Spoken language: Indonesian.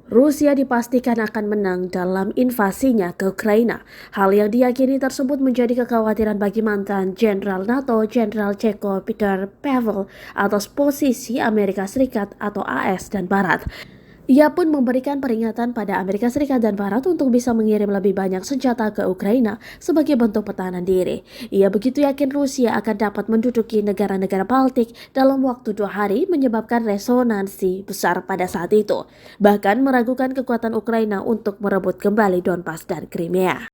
Rusia dipastikan akan menang dalam invasinya ke Ukraina. Hal yang diyakini tersebut menjadi kekhawatiran bagi mantan Jenderal NATO, Jenderal Ceko Peter Pavel, atas posisi Amerika Serikat atau AS dan Barat. Ia pun memberikan peringatan pada Amerika Serikat dan Barat untuk bisa mengirim lebih banyak senjata ke Ukraina sebagai bentuk pertahanan diri. Ia begitu yakin Rusia akan dapat menduduki negara-negara Baltik dalam waktu 2 hari, menyebabkan resonansi besar pada saat itu. Bahkan meragukan kekuatan Ukraina untuk merebut kembali Donbas dan Crimea.